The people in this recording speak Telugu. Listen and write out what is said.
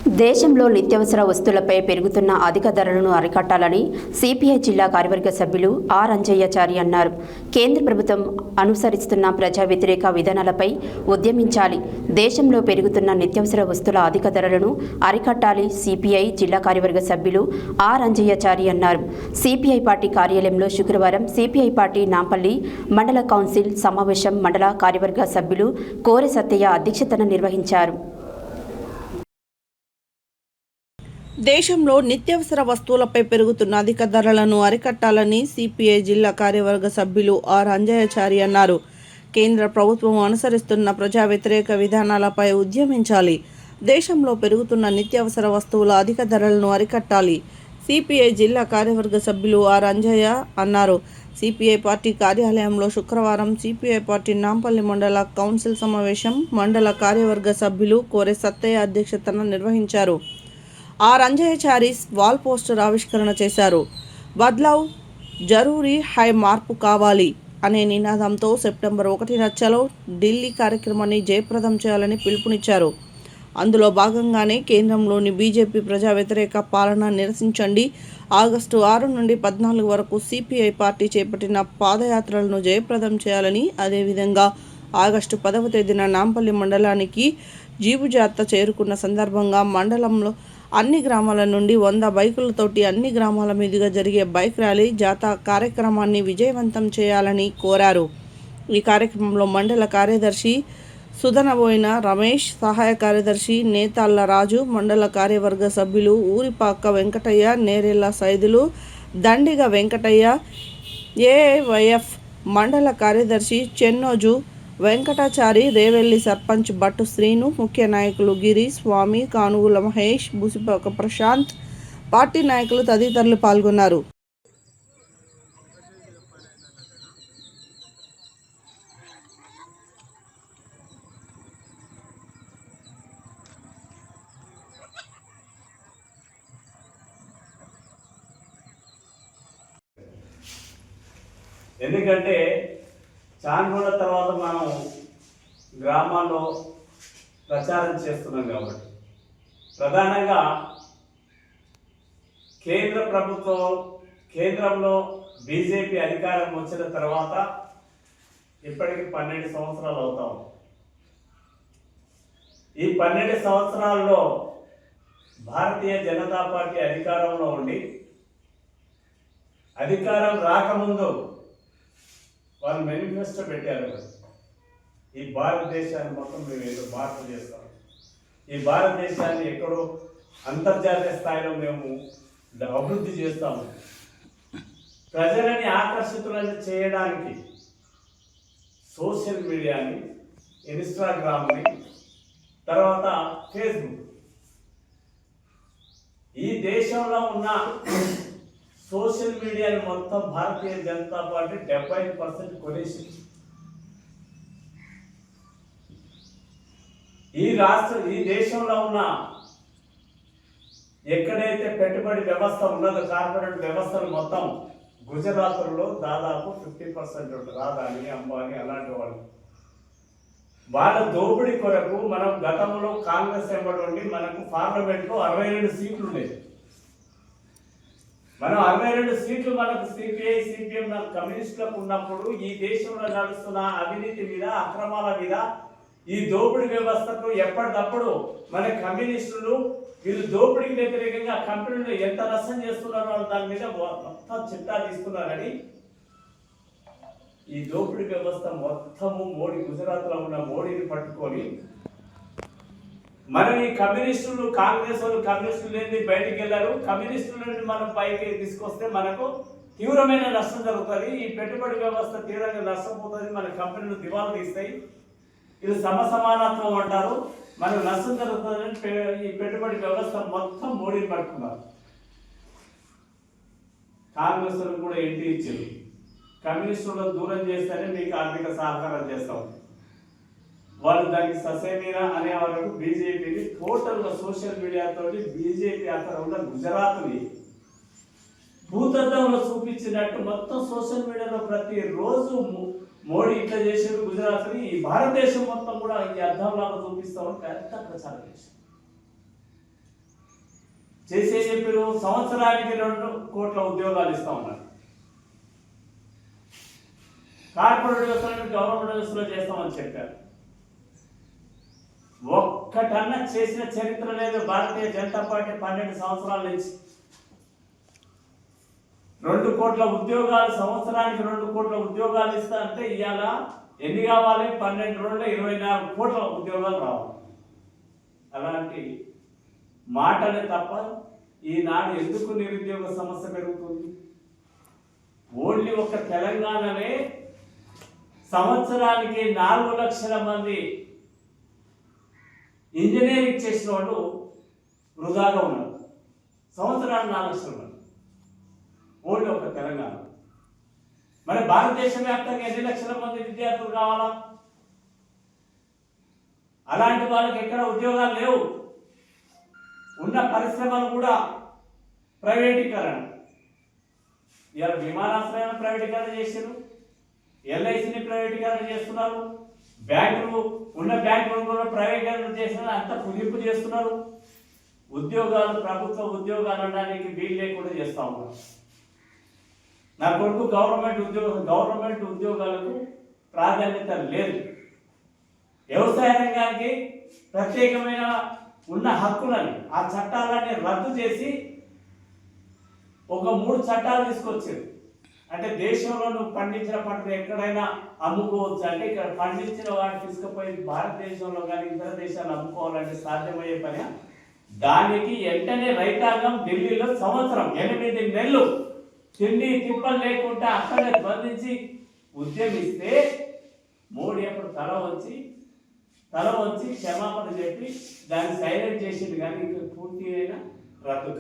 దేశంలో నిత్యావసర వస్తువులపై పెరుగుతున్న అధిక ధరలను అరికట్టాలని సిపిఐ జిల్లా కార్యవర్గ సభ్యులు ఆర్ అంజయ్యాచారి అన్నారు. కేంద్ర ప్రభుత్వం అనుసరిస్తున్న ప్రజా వ్యతిరేక విధానాలపై ఉద్యమించాలి. దేశంలో పెరుగుతున్న నిత్యావసర వస్తువుల అధిక ధరలను అరికట్టాలి. సిపిఐ జిల్లా కార్యవర్గ సభ్యులు ఆర్ అంజయ్యాచారి అన్నారు. సిపిఐ పార్టీ కార్యాలయంలో శుక్రవారం సిపిఐ పార్టీ నాంపల్లి మండల కౌన్సిల్ సమావేశం మండల కార్యవర్గ సభ్యులు కోరె సత్తయ్య అధ్యక్షతన నిర్వహించారు. దేశంలో నిత్యావసర వస్తువులపై పెరుగుతున్న అధిక ధరలను అరికట్టాలని సిపిఐ జిల్లా కార్యవర్గ సభ్యులు ఆర్ అంజయ్యాచారి అన్నారు. కేంద్ర ప్రభుత్వం అనుసరిస్తున్న ప్రజా వ్యతిరేక విధానాలపై ఉద్యమించాలి. దేశంలో పెరుగుతున్న నిత్యావసర వస్తువుల అధిక ధరలను అరికట్టాలి. సిపిఐ జిల్లా కార్యవర్గ సభ్యులు ఆర్ అంజయ్య అన్నారు. సిపిఐ పార్టీ కార్యాలయంలో శుక్రవారం సిపిఐ పార్టీ నాంపల్లి మండల కౌన్సిల్ సమావేశం మండల కార్యవర్గ సభ్యులు కోరె సత్తయ్య అధ్యక్షతన నిర్వహించారు. ఆర్ అంజయ్యాచారి వాల్ పోస్టర్ ఆవిష్కరణ చేశారు. బద్లావ్ జరూరీ హై మార్పు కావాలి అనే నినాదంతో సెప్టెంబర్ 1న చలో ఢిల్లీ కార్యక్రమాన్ని జయప్రదం చేయాలని పిలుపునిచ్చారు. అందులో భాగంగానే కేంద్రంలోని బీజేపీ ప్రజా వ్యతిరేక పాలన నిరసించండి, ఆగస్టు 6 నుండి 14 వరకు సిపిఐ పార్టీ చేపట్టిన పాదయాత్రలను జయప్రదం చేయాలని, అదేవిధంగా ఆగస్టు 10వ తేదీన నాంపల్లి మండలానికి జీబుజాత చేరుకున్న సందర్భంగా మండలంలో అన్ని గ్రామాల నుండి 100 బైకులతోటి అన్ని గ్రామాల మీదుగా జరిగే బైక్ ర్యాలీ జాతా కార్యక్రమాన్ని విజయవంతం చేయాలని కోరారు. ఈ కార్యక్రమంలో మండల కార్యదర్శి సుధనబోయిన రమేష్, సహాయ కార్యదర్శి నేతాళ్ల రాజు, మండల కార్యవర్గ సభ్యులు ఊరిపాక వెంకటయ్య, నేరెళ్ల సైదులు, దండిగ వెంకటయ్య, ఏవైఎఫ్ మండల కార్యదర్శి చెన్నోజు వెంకటాచారి, రేవెల్లి సర్పంచ్ బట్టు శ్రీను, ముఖ్య నాయకులు గిరి, స్వామి, కానుగుల మహేష్, బుసిపాక ప్రశాంత్, పార్టీ నాయకులు తదితరులు పాల్గొన్నారు. ఎందుకంటే చాలా రోజుల తర్వాత మనం గ్రామాల్లో ప్రచారం చేస్తున్నాం కాబట్టి, ప్రధానంగా కేంద్ర ప్రభుత్వం కేంద్రంలో బీజేపీ అధికారం వచ్చిన తర్వాత ఇప్పటికి 12 సంవత్సరాలు అవుతాం. ఈ 12 సంవత్సరాల్లో భారతీయ జనతా పార్టీ అధికారంలో ఉండి, అధికారం రాకముందు వాళ్ళు మేనిఫెస్టో పెట్టారు. ఈ భారతదేశాన్ని మొత్తం మేము ఏదో మార్పు చేస్తాం, ఈ భారతదేశాన్ని ఎక్కడో అంతర్జాతీయ స్థాయిలో మేము అభివృద్ధి చేస్తాము. ప్రజలని ఆకర్షితులను చేయడానికి సోషల్ మీడియాని, ఇన్స్టాగ్రామ్ని, తర్వాత ఫేస్బుక్, ఈ దేశంలో ఉన్న సోషల్ మీడియాని మొత్తం భారతీయ జనతా పార్టీ 75% కొనేసి ఈ దేశంలో ఉన్న ఎక్కడైతే పెట్టుబడి వ్యవస్థ ఉన్నదో కార్పొరేట్ వ్యవస్థలు మొత్తం గుజరాత్లో దాదాపు 50% ఉంటుంది. అదాని, అంబానీ అలాంటి వాళ్ళు వాళ్ళ దోపిడీ కొరకు మనం గతంలో కాంగ్రెస్ ఎంబడి ఉండి మనకు పార్లమెంట్లో 62 సీట్లు ఉండేవి. మనం 62 సీట్లు మనకు సిపిఐ సిపిఎం కమ్యూనిస్టులకు ఉన్నప్పుడు ఈ దేశంలో నడుస్తున్న అవినీతి మీద, అక్రమాల మీద, ఈ దోపిడీ వ్యవస్థకు ఎప్పటికప్పుడు మన కమ్యూనిస్టులు వీళ్ళు దోపిడీకి వ్యతిరేకంగా కంపెనీలు ఎంత నష్టం చేస్తున్నారో దాని మీద మొత్తం చిట్టా తీసుకున్నారని ఈ దోపిడీ వ్యవస్థ మొత్తము గుజరాత్లో ఉన్న మోడీని పట్టుకొని మనం ఈ కమ్యూనిస్టులు, కాంగ్రెస్ వాళ్ళు కమ్యూనిస్టులు లేని బయటికి వెళ్ళారు. కమ్యూనిస్టులని మనం పైకి తీసుకొస్తే మనకు తీవ్రమైన నష్టం జరుగుతుంది. ఈ పెట్టుబడి వ్యవస్థ తీవ్రంగా నష్టపోతుంది, మన కంపెనీలు దివాలా తీస్తాయి. ఇది సమసమానత్వం అంటారు. మనకు నష్టం జరుగుతుందని ఈ పెట్టుబడి వ్యవస్థ మొత్తం మోడీని పట్టుకున్నారు. కాంగ్రెస్ కూడా ఎంట్రీ ఇచ్చింది, కమ్యూనిస్టులను దూరం చేస్తేనే మీకు ఆర్థిక సహకారం చేస్తాం. వాళ్ళు దానికి ససేమీరా అనే వరకు బీజేపీని టోటల్గా సోషల్ మీడియా తోటి బీజేపీ అక్కడ ఉన్న గుజరాత్ని భూతద్దంలో చూపించినట్టు మొత్తం సోషల్ మీడియాలో ప్రతిరోజు మోడీ ఇట్లా చేసేది గుజరాత్ని ఈ భారతదేశం మొత్తం కూడా ఈ అర్థంలాగా చూపిస్తామని పెద్ద ప్రచారం చేశారు. చేసే చెప్పారు సంవత్సరానికి 2 కోట్ల ఉద్యోగాలు ఇస్తా ఉన్నారు. కార్పొరేట్ వ్యవస్థను గవర్నమెంట్ వ్యవస్థలో చేస్తామని చెప్పారు. ఒక్కటన్నా చేసిన చరిత్ర లేదు భారతీయ జనతా పార్టీ 12 సంవత్సరాల నుంచి. 2 కోట్ల ఉద్యోగాలు సంవత్సరానికి 2 కోట్ల ఉద్యోగాలు ఇస్తా అంటే ఇవాళ ఎన్ని కావాలి? 12 రోజుల్లో 24 కోట్ల ఉద్యోగాలు రావాలి. అలాంటి మాటలే తప్ప ఈనాడు ఎందుకు నిరుద్యోగ సమస్య పెరుగుతుంది? ఓన్లీ ఒక తెలంగాణనే సంవత్సరానికి 4 లక్షల మంది ఇంజనీరింగ్ చేసిన వాళ్ళు వృధాగా ఉన్నారు. సంవత్సరానికి 4 లక్షల మంది ఓన్లీ ఒక తెలంగాణ. మరి భారతదేశ వ్యాప్తంగా ఎన్ని లక్షల మంది విద్యార్థులు కావాలా? అలాంటి వాళ్ళకి ఎక్కడ ఉద్యోగాలు లేవు. ఉన్న పరిశ్రమలు కూడా ప్రైవేటీకరణ. ఇవాళ విమానాశ్రయాలను ప్రైవేటీకరణ చేశారు, ఎల్ఐసిని ప్రైవేటీకరణ చేస్తున్నారు, బ్యాంకులు ఉన్న బ్యాంకులను కూడా ప్రైవేటీకరణ చేస్తున్నారు, అంత కుదింపు చేస్తున్నారు. ఉద్యోగాలు ప్రభుత్వ ఉద్యోగాలు అనడానికి వీలు లేకుండా చేస్తూ ఉన్నారు. నా కొడుకు గవర్నమెంట్ ఉద్యోగాలకు ప్రాధాన్యత లేదు. వ్యవసాయ రంగానికి ప్రత్యేకమైన ఉన్న హక్కులని ఆ చట్టాలన్నీ రద్దు చేసి ఒక 3 చట్టాలు తీసుకొచ్చారు. అంటే దేశంలో నువ్వు పండించిన పంటను ఎక్కడైనా అమ్ముకోవచ్చు. అంటే ఇక్కడ పండించిన వాటిని తీసుకుపోయి భారతదేశంలో కానీ ఇతర దేశాలు అమ్ముకోవాలంటే సాధ్యమయ్యే పని. దానికి వెంటనే రైతాంగం ఢిల్లీలో సంవత్సరం 8 నెలలు తిండి తిప్పలు లేకుండా అక్కడే బంధించి ఉద్యమిస్తే మోడీ అప్పుడు తల వంచి క్షమాపణ చెప్పి దాన్ని సైలెంట్ చేసింది. కానీ ఇంకా పూర్తి అయినా రద్దు